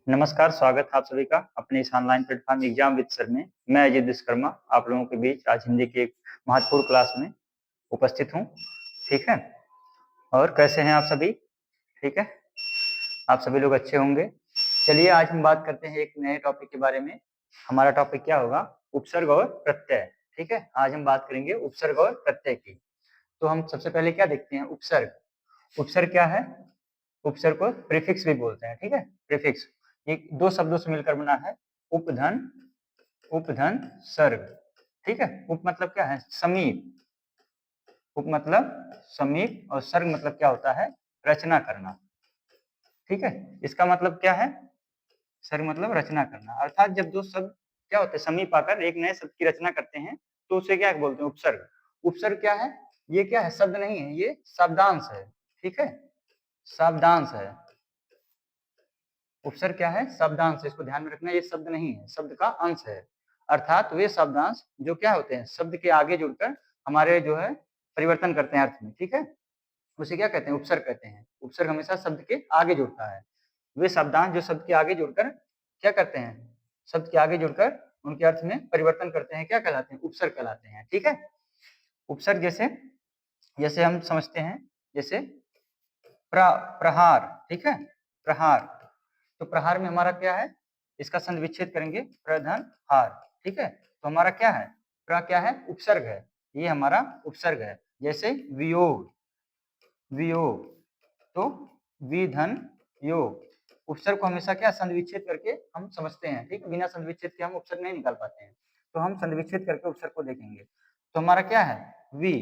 नमस्कार, स्वागत है आप सभी का अपने इस online platform exam with sir में। मैं अजय विश्वकर्मा आप लोगों के बीच आज हिंदी की एक महत्वपूर्ण क्लास में उपस्थित हूँ। ठीक है, और कैसे हैं आप सभी? ठीक है, आप सभी लोग अच्छे होंगे। चलिए आज हम बात करते हैं एक नए टॉपिक के बारे में। हमारा टॉपिक क्या होगा? उपसर्ग और प्रत्यय। ठीक है, आज हम बात करेंगे उपसर्ग और प्रत्यय की। तो हम सबसे पहले क्या देखते हैं? उपसर्ग। उपसर्ग क्या है? उपसर्ग को प्रीफिक्स भी बोलते हैं। ठीक है, प्रीफिक्स ये दो शब्दों से मिलकर बना है। उपधन, उपधन सर्ग। ठीक है, उप मतलब क्या है? समीप। उप मतलब समीप और सर्ग मतलब क्या होता है? रचना करना। ठीक है, इसका मतलब क्या है? सर्ग मतलब रचना करना, अर्थात जब दो शब्द क्या होते हैं? समीप आकर एक नए शब्द की रचना करते हैं तो उसे क्या बोलते हैं? उपसर्ग। उपसर्ग क्या है? ये क्या है? शब्द नहीं है, ये शब्दांश है। ठीक है, शब्दांश है। उपसर्ग क्या है? शब्दांश। इसको ध्यान में रखना, ये शब्द नहीं है, शब्द का अंश है। अर्थात वे शब्दांश जो क्या होते हैं? शब्द के आगे जुड़कर हमारे जो है परिवर्तन करते हैं अर्थ में। ठीक है, उसे क्या कहते हैं? उपसर्ग कहते हैं। उपसर्ग हमेशा शब्द के आगे जुड़ता है। वे शब्दांश जो शब्द के आगे जुड़कर क्या करते हैं? शब्द के आगे जुड़कर उनके अर्थ में परिवर्तन करते हैं, क्या कहलाते हैं? उपसर्ग कहलाते हैं। ठीक है, उपसर्ग जैसे जैसे हम समझते हैं, जैसे प्रहार। ठीक है, प्रहार। तो प्रहार में हमारा क्या है? इसका संधि विच्छेद करेंगे, प्रधन हार। ठीक है, तो हमारा क्या है? प्र क्या है? उपसर्ग है, ये हमारा उपसर्ग है। जैसे वियोग, वियोग तो विधन योग। उपसर्ग को हमेशा क्या संधि विच्छेद करके हम समझते हैं। ठीक है, बिना संधि विच्छेद के हम उपसर्ग नहीं निकाल पाते हैं, तो हम संधि विच्छेद करके उपसर्ग को देखेंगे। तो हमारा क्या है? वि,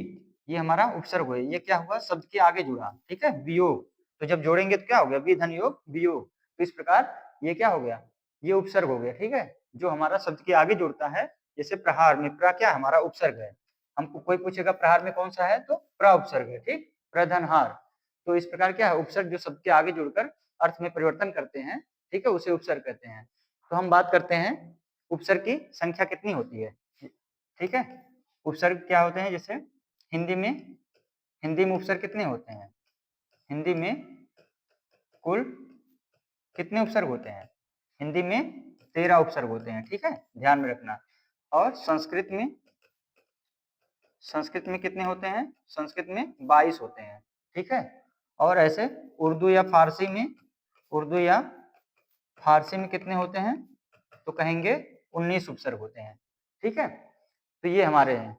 ये हमारा उपसर्ग हुआ, ये क्या हुआ? शब्द के आगे जुड़ा। ठीक है, वियोग। तो जब जोड़ेंगे तो क्या हो गया? विधन योग वियोग। तो इस प्रकार ये क्या हो गया? ये उपसर्ग हो गया। ठीक है, जो हमारा शब्द के आगे जुड़ता है। जैसे प्रहार में प्र क्या हमारा उपसर्ग है। हमको कोई पूछेगा प्रहार में कौन सा है, तो प्र उपसर्ग है। ठीक, प्रधनहार। तो इस प्रकार क्या है? उपसर्ग जो शब्द के आगे जुड़कर अर्थ में परिवर्तन करते हैं, ठीक है, उसे उपसर्ग कहते हैं। तो हम बात करते हैं उपसर्ग की संख्या कितनी होती है। ठीक है, उपसर्ग क्या होते हैं? जैसे हिंदी में उपसर्ग कितने होते हैं? हिंदी में कुल कितने उपसर्ग होते हैं? हिंदी में 13 उपसर्ग होते हैं। ठीक है, ध्यान में रखना। और संस्कृत में कितने होते हैं? संस्कृत में 22 होते हैं। ठीक है, और ऐसे उर्दू या फारसी में कितने होते हैं? तो कहेंगे 19 उपसर्ग होते हैं। ठीक है, तो ये हमारे हैं।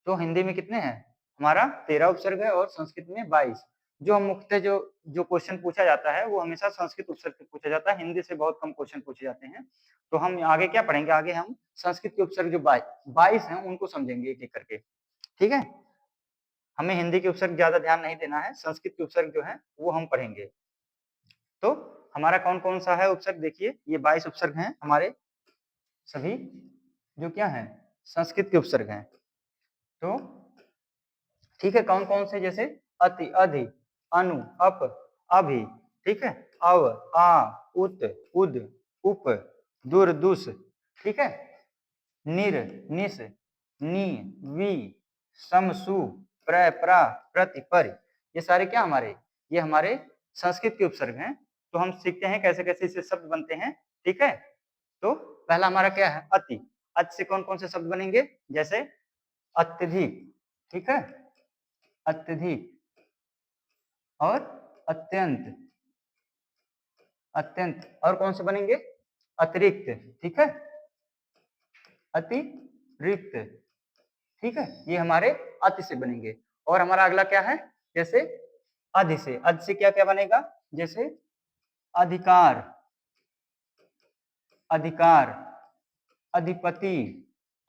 तो हिंदी में कितने हैं? हमारा 13 उपसर्ग है और संस्कृत में 22। जो हम मुख्यतः जो क्वेश्चन पूछा जाता है वो हमेशा संस्कृत उपसर्ग से पूछा जाता है, हिंदी से बहुत कम क्वेश्चन पूछे जाते हैं। तो हम आगे क्या पढ़ेंगे? आगे हम संस्कृत के उपसर्ग जो 22 हैं उनको समझेंगे एक एक करके। ठीक है, हमें हिंदी के उपसर्ग ज्यादा ध्यान नहीं देना है, संस्कृत के उपसर्ग जो है वो हम पढ़ेंगे। तो हमारा कौन कौन सा है उपसर्ग? देखिए, ये 22 उपसर्ग हैं हमारे सभी, जो क्या है? संस्कृत के उपसर्ग हैं। तो ठीक है, कौन कौन से? जैसे अति, अधि, अनु, अप, अभि। ठीक है, अव, आ, उत, उद, उप, दुर, दुस। ठीक है, निर, निस, नी, वी, सम, सु, प्र, प्रा, प्रति, परि। ये सारे क्या हमारे? ये हमारे संस्कृत के उपसर्ग हैं। तो हम सीखते हैं कैसे कैसे इसे शब्द बनते हैं। ठीक है, तो पहला हमारा क्या है? अति। अति से कौन कौन से शब्द बनेंगे? जैसे अत्यधिक। ठीक है, अत्यधिक और अत्यंत, अत्यंत और कौन से बनेंगे? अतिरिक्त। ठीक है, अतिरिक्त। ठीक है, ये हमारे अति से बनेंगे। और हमारा अगला क्या है? जैसे अधि से, अधि से क्या क्या बनेगा? जैसे अधिकार, अधिकार, अधिपति।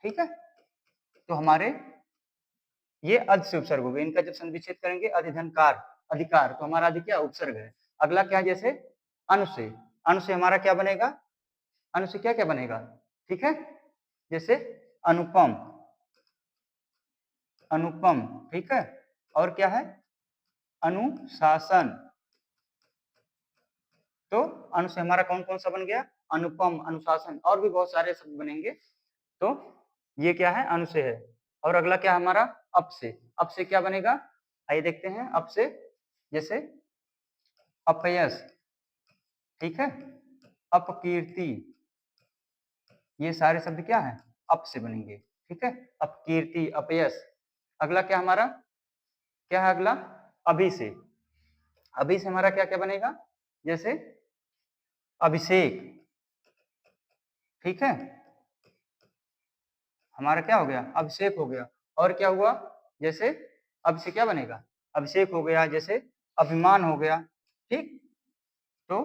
ठीक है, तो हमारे ये अधि से उपसर्ग हो गए। इनका जब संविच्छेद करेंगे अधिधनकार, अधिकार, तो हमारा अधि क्या? उपसर्ग है। अगला क्या है? जैसे अनु से, अनु से हमारा क्या बनेगा? अनु से क्या क्या बनेगा? ठीक है, जैसे अनुपम, अनुपम। ठीक है, और क्या है? अनुशासन। तो अनु से हमारा कौन कौन सा बन गया? अनुपम, अनुशासन, और भी बहुत सारे शब्द बनेंगे। तो ये क्या है? अनु से है। और अगला क्या हमारा? अप से, अप से क्या बनेगा? आइए देखते हैं। अप से जैसे अपयश। ठीक है, अपकीर्ति, ये सारे शब्द क्या है, अप से बनेंगे, ठीक है। अपकीर्ति, अपयश। अगला क्या हमारा, क्या है अगला, अभी से। अभी से हमारा क्या क्या बनेगा, जैसे अभिषेक, ठीक है, हमारा क्या हो गया, अभिषेक हो गया। और क्या हुआ, जैसे अब से क्या बनेगा, अभिषेक हो गया, जैसे अभिमान हो गया, ठीक। तो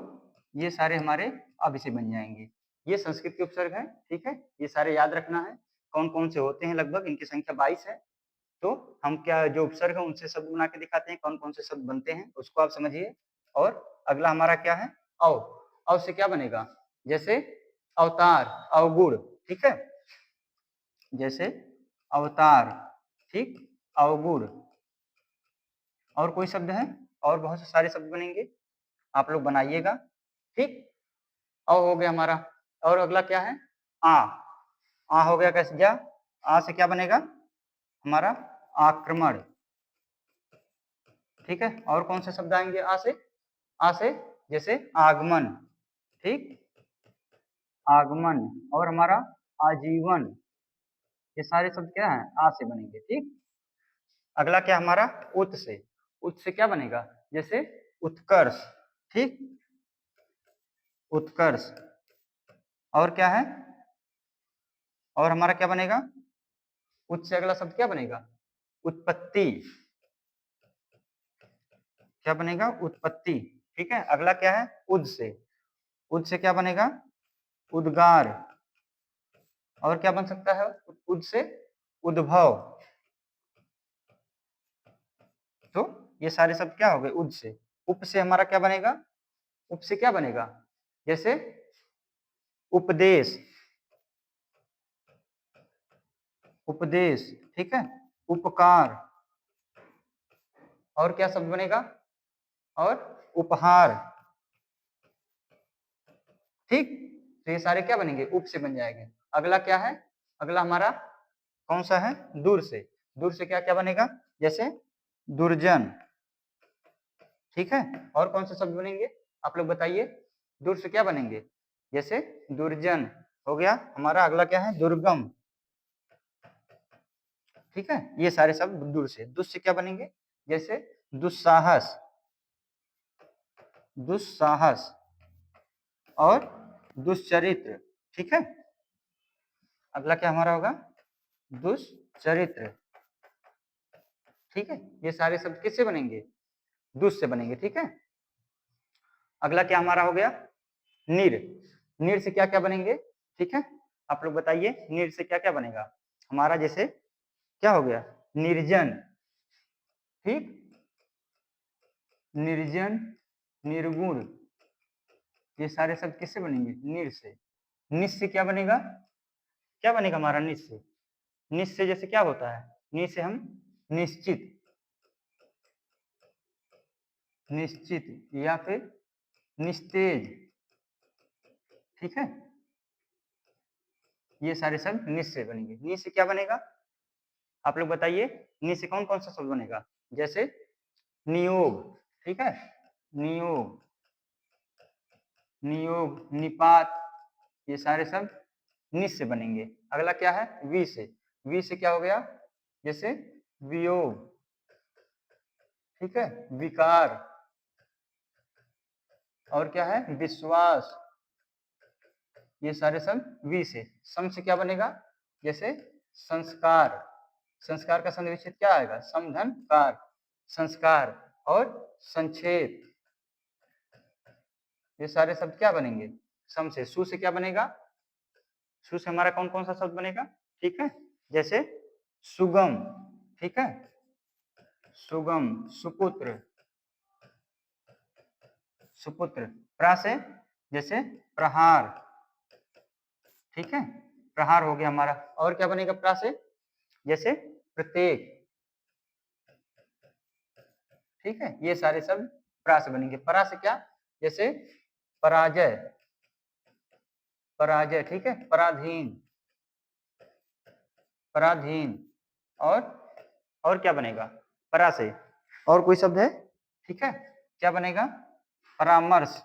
ये सारे हमारे अब से बन जाएंगे। ये संस्कृत के उपसर्ग है, ठीक है। ये सारे याद रखना है, कौन कौन से होते हैं, लगभग इनकी संख्या 22 है। तो हम क्या जो उपसर्ग है उनसे शब्द बना के दिखाते हैं, कौन कौन से शब्द बनते हैं उसको आप समझिए। और अगला हमारा क्या है, अव। अव से क्या बनेगा, जैसे अवतार, अवगुण, ठीक है, जैसे अवतार, ठीक, अवगुण। और कोई शब्द है, और बहुत से सारे शब्द बनेंगे, आप लोग बनाइएगा, ठीक। अ हो गया हमारा। और अगला क्या है, आ हो गया, कैसे क्या, आ से क्या बनेगा हमारा, आक्रमण, ठीक है। और कौन से शब्द आएंगे आ से, आ से जैसे आगमन, ठीक, आगमन। और हमारा आजीवन, ये सारे शब्द क्या है, आ से बनेंगे, ठीक। अगला क्या हमारा, उत से। उत से क्या बनेगा, जैसे उत्कर्ष, ठीक, उत्कर्ष। और क्या है, और हमारा क्या बनेगा, उत से अगला शब्द क्या बनेगा, उत्पत्ति, क्या बनेगा, उत्पत्ति, ठीक है। अगला क्या है, उद से। उद से क्या बनेगा, उद्गार। और क्या बन सकता है उद से, उद्भव। तो ये सारे शब्द क्या हो गए उद से। उप से हमारा क्या बनेगा, उप से क्या बनेगा, जैसे उपदेश, उपदेश, ठीक है, उपकार। और क्या शब्द बनेगा, और उपहार, ठीक। तो ये सारे क्या बनेंगे, उप से बन जाएंगे। अगला क्या है, अगला हमारा कौन सा है, दूर से। दूर से क्या क्या बनेगा, जैसे दुर्जन, ठीक है। और कौन से शब्द बनेंगे, आप लोग बताइए, दूर से क्या बनेंगे, जैसे दुर्जन हो गया हमारा। अगला क्या है, दुर्गम, ठीक है। ये सारे शब्द दूर से। दुस से क्या बनेंगे, जैसे दुस्साहस, दुस्साहस। और दुश्चरित्र, ठीक है। अगला क्या हमारा होगा, दुश्चरित्र, ठीक है। ये सारे शब्द किससे बनेंगे, दुस से बनेंगे, ठीक है। अगला क्या हमारा हो गया, निर। निर से क्या क्या बनेंगे, ठीक है, आप लोग बताइए, निर से क्या क्या बनेगा हमारा, जैसे क्या हो गया, निर्जन, ठीक, निर्जन, निर्गुण। ये सारे शब्द किससे बनेंगे, निर से। निस से क्या बनेगा, क्या बनेगा हमारा निस से। निस से जैसे क्या होता है, निस से हम निश्चित, निश्चित, या फिर निस्तेज, ठीक है। ये सारे शब्द निस से बनेंगे। नि से क्या बनेगा, आप लोग बताइए, नि से कौन कौन सा शब्द बनेगा, जैसे नियोग, ठीक है, नियोग, नियोग, निपात। ये सारे शब्द निस से बनेंगे। अगला क्या है, वी से। वी से क्या हो गया, जैसे वियोग, ठीक है, विकार। और क्या है, विश्वास। ये सारे शब्द वी से। सम से क्या बनेगा, जैसे संस्कार। संस्कार का संधि विच्छेद क्या आएगा, समधन कार, संस्कार। और संक्षेप, ये सारे शब्द क्या बनेंगे, सम से। सु से क्या बनेगा, सु से हमारा कौन कौन सा शब्द बनेगा, ठीक है, जैसे सुगम, ठीक है, सुगम, सुपुत्र, सुपुत्र। प्रा से जैसे प्रहार, ठीक है, प्रहार हो गया हमारा। और क्या बनेगा प्रा से, जैसे प्रत्येक, ठीक है। ये सारे शब्द प्रा से बनेंगे। परा से क्या, जैसे पराजय, पराजय, ठीक है, पराधीन, पराधीन। और क्या बनेगा परा से, और कोई शब्द है, ठीक है, क्या बनेगा, परामर्श,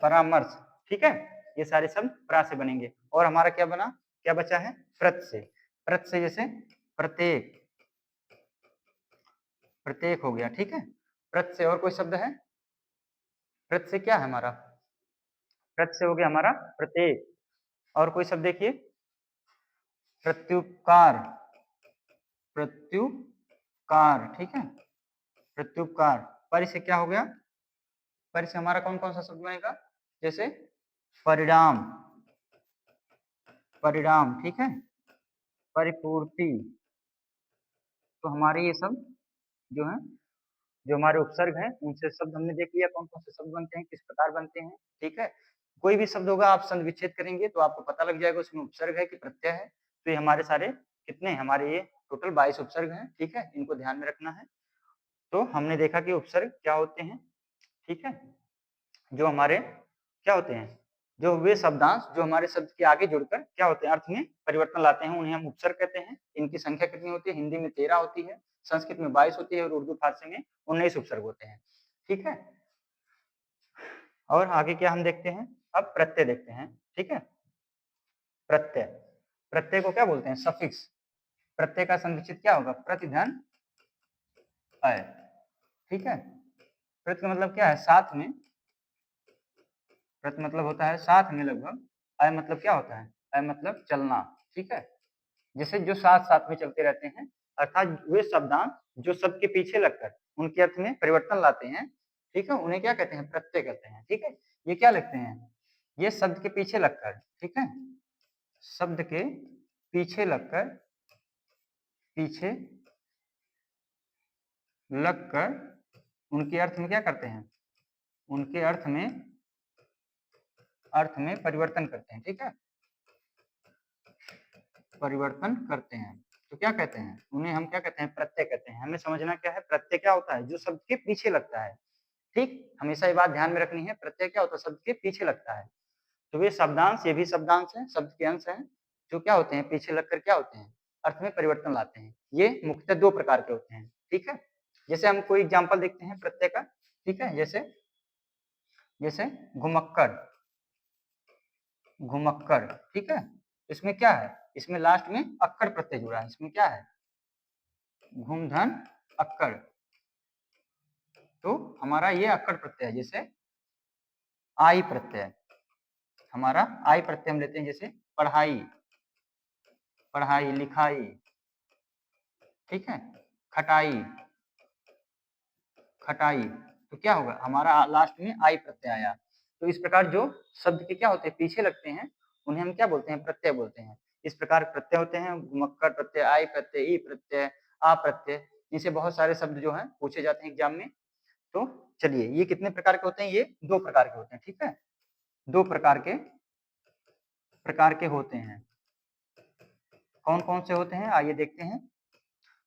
परामर्श, ठीक है, ये सारे शब्द प्रा से बनेंगे। और हमारा क्या बना, क्या बचा है, प्रत से। प्रत से जैसे प्रत्येक, प्रत्येक हो गया, ठीक है। प्रत से और कोई शब्द है, प्रत से क्या है हमारा, प्रत से हो गया हमारा प्रत्येक। और कोई शब्द देखिए, प्रत्युपकार, प्रत्युपकार, ठीक है, प्रत्युपकार। पर से क्या हो गया, पर से हमारा कौन कौन सा शब्द बनेगा, जैसे परिणाम, परिणाम, ठीक है, परिपूर्ति। तो हमारे ये सब जो है, जो हमारे उपसर्ग हैं, उनसे शब्द हमने देख लिया कौन कौन से शब्द बनते हैं, किस प्रकार बनते हैं, ठीक है। कोई भी शब्द होगा आप संधि विच्छेद करेंगे तो आपको पता लग जाएगा उसमें उपसर्ग है कि प्रत्यय है। तो ये हमारे सारे कितने, हमारे ये टोटल 22 उपसर्ग हैं, ठीक है, इनको ध्यान में रखना है। तो हमने देखा कि उपसर्ग क्या होते हैं, ठीक है, जो हमारे क्या होते हैं, जो वे शब्दांश जो हमारे शब्द के आगे जुड़कर क्या होते हैं, अर्थ में परिवर्तन लाते हैं, उन्हें हम उपसर्ग कहते हैं। इनकी संख्या कितनी होती है, हिंदी में 13 होती है, संस्कृत में 22 होती है और उर्दू फारसी में 19 उपसर्ग होते हैं, ठीक है। और आगे क्या हम देखते हैं, अब प्रत्यय देखते हैं, ठीक है। प्रत्यय, प्रत्यय को क्या बोलते हैं, सफिक्स। प्रत्यय का संविच्छेद क्या होगा, प्रतिधन अय, ठीक है। प्रत्यय का मतलब क्या है, साथ में, प्रत मतलब होता है साथ में लगभग, अय मतलब क्या होता है, अय मतलब चलना, ठीक है, जैसे जो साथ साथ में चलते रहते हैं, अर्थात वे शब्दांश जो शब्द के पीछे लगकर उनके अर्थ में परिवर्तन लाते हैं, ठीक है, उन्हें क्या कहते हैं, प्रत्यय कहते हैं, ठीक है। ये क्या लिखते हैं, ये शब्द के पीछे लगकर, ठीक है, शब्द के पीछे लगकर, पीछे लगकर उनके अर्थ में क्या करते हैं, उनके अर्थ में परिवर्तन करते हैं, ठीक है, परिवर्तन करते हैं। तो क्या कहते हैं, उन्हें हम क्या कहते हैं, प्रत्यय कहते हैं। हमें समझना क्या है, प्रत्यय क्या होता है, जो शब्द के पीछे लगता है, ठीक, हमेशा ये बात ध्यान में रखनी है, प्रत्यय क्या होता है, शब्द के पीछे लगता है। तो वे शब्दांश, ये भी शब्दांश हैं, शब्द के अंश हैं, जो क्या होते हैं, पीछे लगकर क्या होते हैं, अर्थ में परिवर्तन लाते हैं। ये मुख्यतः दो प्रकार के होते हैं, ठीक है। जैसे हम कोई एग्जाम्पल देखते हैं प्रत्यय का, ठीक है, जैसे जैसे घुमक्कड़, घुमक्कड़, ठीक है, इसमें क्या है, इसमें लास्ट में अक्कड़ प्रत्यय जुड़ा है, इसमें क्या है, घुम धन अक्कड़। तो हमारा ये अक्कड़ प्रत्यय है, जैसे आई प्रत्यय, हमारा आई प्रत्यय हम लेते हैं, जैसे पढ़ाई, पढ़ाई लिखाई, ठीक है, खटाई, खटाई। तो क्या होगा, हमारा लास्ट में आई प्रत्यय आया। तो इस प्रकार जो शब्द के क्या होते हैं, पीछे लगते हैं, उन्हें हम क्या बोलते हैं, प्रत्यय बोलते हैं। इस प्रकार प्रत्यय होते हैं, घुमक्कड़ प्रत्यय, आई प्रत्यय, ई प्रत्यय, आ प्रत्यय, इनसे बहुत सारे शब्द जो हैं पूछे जाते हैं एग्जाम में। तो चलिए, ये कितने प्रकार के होते हैं, ये दो प्रकार के होते हैं, ठीक है, दो प्रकार के होते हैं। कौन कौन से होते हैं, आइए देखते हैं।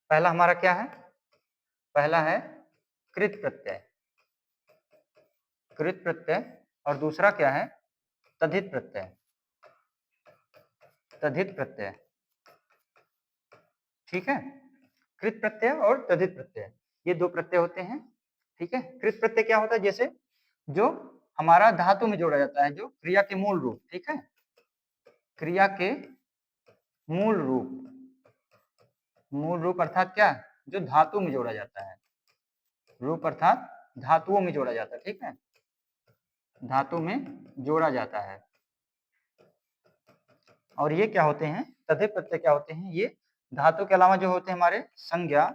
पहला हमारा क्या है, पहला है कृत प्रत्यय, कृत प्रत्यय, और दूसरा क्या है, तद्धित प्रत्यय, तद्धित प्रत्यय, ठीक है। कृत प्रत्यय और तद्धित प्रत्यय, ये दो प्रत्यय होते हैं, ठीक है। कृत प्रत्यय क्या होता है, जैसे जो हमारा धातु में जोड़ा जाता है, जो क्रिया के मूल रूप, ठीक है, क्रिया के मूल रूप, मूल रूप अर्थात क्या, जो धातु में जोड़ा जाता है, रूप अर्थात धातुओं में जोड़ा जाता है, ठीक है, धातु में जोड़ा जाता है। और ये क्या होते हैं, तद्धित प्रत्यय क्या होते हैं, ये धातु के अलावा जो होते हैं हमारे संज्ञा,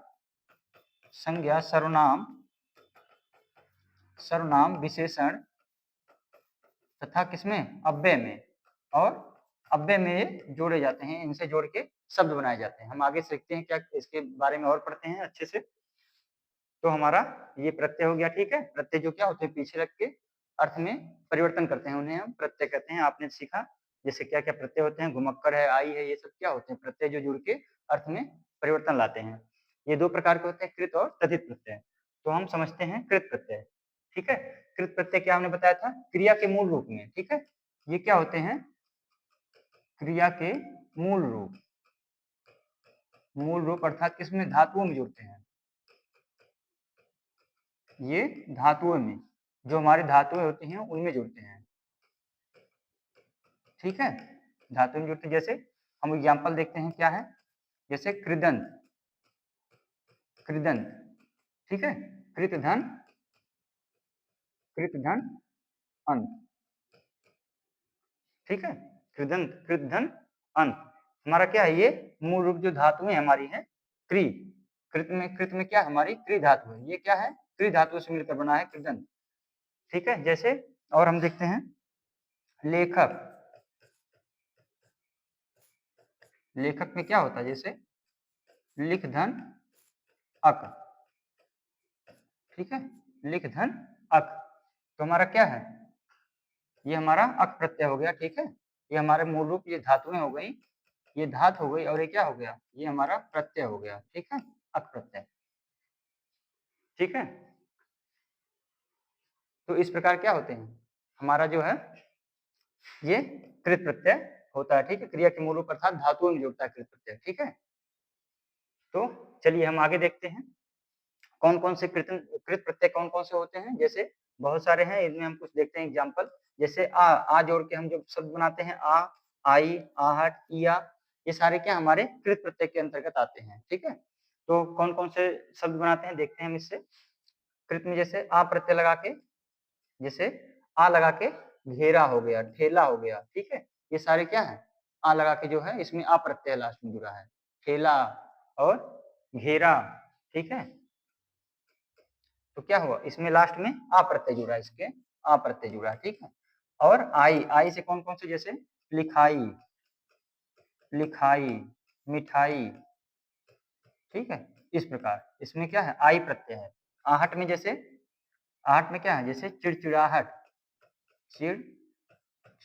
संज्ञा, सर्वनाम, सर्वनाम, विशेषण तथा किसमें, अव्यय में, और अव्यय में ये जोड़े जाते हैं, इनसे जोड़ के शब्द बनाए जाते हैं। हम आगे सीखते हैं, क्या इसके बारे में और पढ़ते हैं अच्छे से। तो हमारा ये प्रत्यय हो गया, ठीक है। प्रत्यय जो क्या होते हैं, पीछे रख के अर्थ में परिवर्तन करते हैं, उन्हें हम प्रत्यय कहते हैं। आपने सीखा जैसे क्या क्या प्रत्यय होते हैं, घुमक्कड़ है, आई है, ये सब क्या होते हैं, प्रत्यय जो जुड़ के अर्थ में परिवर्तन लाते हैं। ये दो प्रकार के होते हैं, कृत और तद्धित प्रत्यय। तो हम समझते हैं कृत प्रत्यय, ठीक है। कृत प्रत्यय क्या हमने बताया था, क्रिया के मूल रूप में, ठीक है, ये क्या होते हैं, क्रिया के मूल रूप, मूल रूप अर्थात किसमें, धातुओं में जुड़ते हैं, ये धातुओं में, जो हमारी धातुएं होती हैं उनमें जुड़ते हैं। ठीक है, धातु में जुड़ते। जैसे हम एग्जाम्पल देखते हैं क्या है, जैसे कृदंत, कृदंत, ठीक है, कृत धन अंत, ठीक है, कृदंत कृत धन अंत। हमारा क्या है, ये मूल रूप जो धातुएं हमारी है क्री, कृत में क्या हमारी क्री धातु है, ये क्या है क्री धातु से मिलकर बना है कृदंत, ठीक है। जैसे और हम देखते हैं लेखक, लेखक में क्या होता है, जैसे लिख धन अक, ठीक है, लिख धन अक, तो हमारा क्या है, ये हमारा अक प्रत्यय हो गया, ठीक है। ये हमारे मूल रूप ये धातुएं हो गई, ये धात हो गई, और ये क्या हो गया, ये हमारा प्रत्यय हो गया, ठीक है, अक प्रत्यय, ठीक है। तो इस प्रकार क्या होते हैं, हमारा जो है ये कृत प्रत्यय होता है, ठीक है, क्रिया के मूल रूप अर्थात धातुओं में जुड़ता है कृत प्रत्यय, ठीक है। तो चलिए हम आगे देखते हैं कौन कौन से कृत प्रत्यय कौन कौन से होते हैं। जैसे बहुत सारे हैं, इनमें हम कुछ देखते हैं एग्जाम्पल। जैसे आ जोड़ के हम जो शब्द बनाते हैं, आ, आई, आहट, इया, ये सारे क्या हमारे कृत प्रत्यय के अंतर्गत आते हैं, ठीक है। तो कौन कौन से शब्द बनाते हैं देखते हैं हम इससे। कृत में जैसे आ प्रत्यय लगा के, जैसे आ लगा के घेरा हो गया, ठेला हो गया, ठीक है, ये सारे क्या है आ लगा के जो है इसमें आ प्रत्यय लास्ट में जुड़ा है, ठेला और घेरा, ठीक है। तो क्या हुआ, इसमें लास्ट में आ प्रत्यय जुड़ा है, इसके आ प्रत्यय जुड़ा है, ठीक है। और आई, आई से कौन कौन से, जैसे लिखाई, लिखाई, मिठाई, ठीक है, इस प्रकार इसमें क्या है आई प्रत्यय है। आहट में जैसे, आहट में क्या है, जैसे चिड़चिड़ाहट, चिड़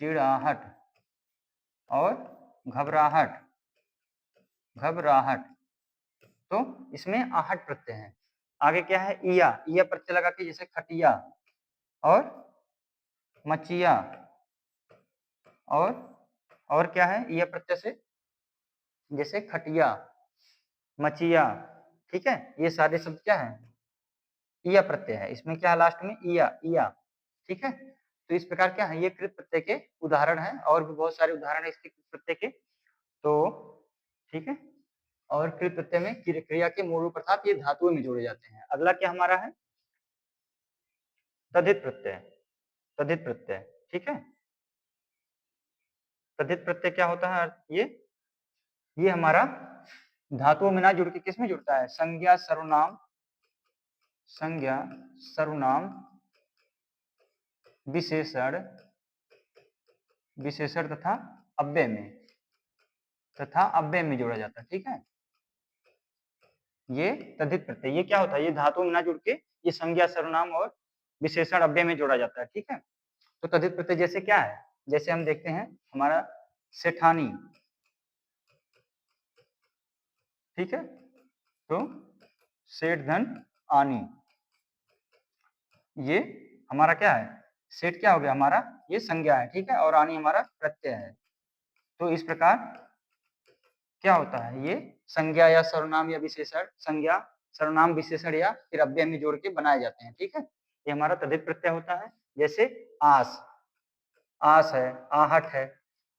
चिड़ाहट, और घबराहट, घबराहट, तो इसमें आहट प्रत्यय है। आगे क्या है, इया, इया प्रत्यय लगा के, जैसे खटिया और मचिया, और क्या है इया प्रत्यय से, जैसे खटिया, मचिया, ठीक है, ये सारे शब्द क्या है इया प्रत्यय है, इसमें क्या है लास्ट में इया, इया, ठीक है। तो इस प्रकार क्या है ये कृत प्रत्यय के उदाहरण है, और भी बहुत सारे उदाहरण है इसके कृत प्रत्यय के, तो ठीक है। और कृत प्रत्यय में क्रिया के मूल रूप अर्थात ये धातुओं में जोड़े जाते हैं। अगला क्या हमारा है तद्धित प्रत्यय, तद्धित प्रत्यय, ठीक है। तद्धित प्रत्यय क्या होता है, ये हमारा धातुओं में ना जुड़ के किस में जुड़ता है, संज्ञा सर्वनाम, संज्ञा सर्वनाम विशेषण, विशेषण तथा अव्यय में, तथा अव्यय में जोड़ा जाता है, ठीक है। ये तद्धित प्रत्यय, ये क्या होता है, ये धातुओं में ना जुड़ के ये संज्ञा सर्वनाम और विशेषण अव्यय में जोड़ा जाता है, ठीक है। तो तद्धित प्रत्यय जैसे क्या है, जैसे हम देखते हैं हमारा सेठानी, ठीक है, तो सेठ धन आनी, ये हमारा क्या है सेठ क्या हो गया हमारा ये संज्ञा है, ठीक है, और आनी हमारा प्रत्यय है। तो इस प्रकार क्या होता है, ये संज्ञा या सर्वनाम या विशेषण, संज्ञा सर्वनाम विशेषण या फिर अव्यय में जोड़ के बनाए जाते हैं, ठीक है। ये हमारा तद्धित प्रत्यय होता है। जैसे आस, आस है, आहट है,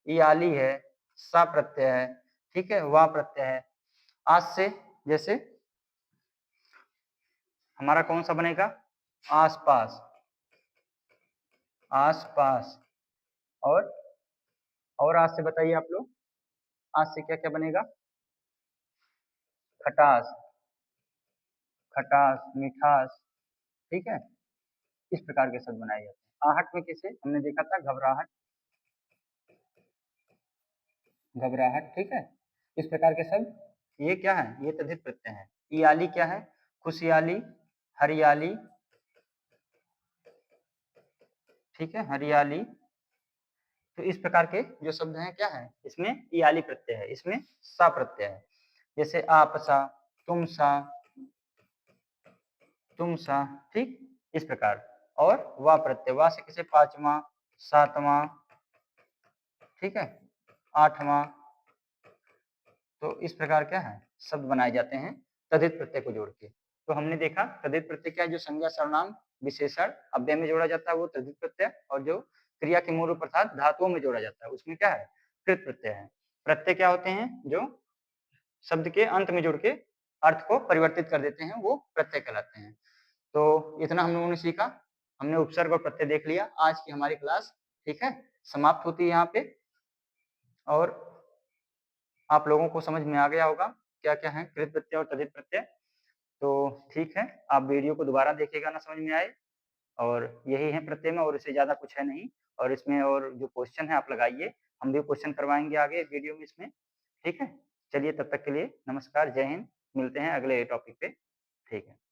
इयाली है, सा प्रत्यय है, ठीक है, वा प्रत्यय है। आज से जैसे हमारा कौन सा बनेगा, आसपास, आसपास, और आज से बताइए आप लोग, आज से क्या क्या बनेगा, खटास, खटास, मिठास, ठीक है, इस प्रकार के शब्द बनाए जाते हैं। आहट में किसे हमने देखा था, घबराहट, घबराहट, ठीक है, इस प्रकार के शब्द ये क्या है, ये तद्धित प्रत्यय है। इयाली क्या है, खुशहाली, हरियाली, ठीक है, हरियाली। तो इस प्रकार के जो शब्द हैं क्या है, इसमें इयाली प्रत्यय है, इसमें सा प्रत्यय है। जैसे आपसा, तुम सा, तुम सा, ठीक, इस प्रकार। और वा प्रत्यय, वा से किसे, पांचवा, सातवां, ठीक है, आठवां, तो इस प्रकार क्या है शब्द बनाए जाते हैं तद्धित प्रत्यय को जोड़ के। तो हमने देखा तद्धित प्रत्यय क्या है, जो संज्ञा सर्वनाम विशेषण अव्यय में जोड़ा जाता है वो तद्धित प्रत्यय, और जो क्रिया के मूल रूप अर्थात धातुओं में जोड़ा जाता है, उसमें क्या है? कृत प्रत्यय है। प्रत्यय क्या होते हैं? जो शब्द के अंत में जुड़ के अर्थ को परिवर्तित कर देते हैं, वो प्रत्यय कहलाते हैं। तो इतना हम लोगों ने सीखा, हमने उपसर्ग और प्रत्यय देख लिया। आज की हमारी क्लास, ठीक है, समाप्त होती है यहाँ पे। और आप लोगों को समझ में आ गया होगा क्या-क्या है कृत प्रत्यय और तद्धित प्रत्यय। तो ठीक है, आप वीडियो को दोबारा देखिएगा ना समझ में आए, और यही है प्रत्यय में, और इससे ज़्यादा कुछ है नहीं। और इसमें और जो क्वेश्चन है आप लगाइए, हम भी क्वेश्चन करवाएँगे आगे वीडियो में इसमें, ठीक है? चलिए तब तक के लिए नमस्कार, जय हिंद, मिलते हैं अगले टॉपिक पे, ठीक है।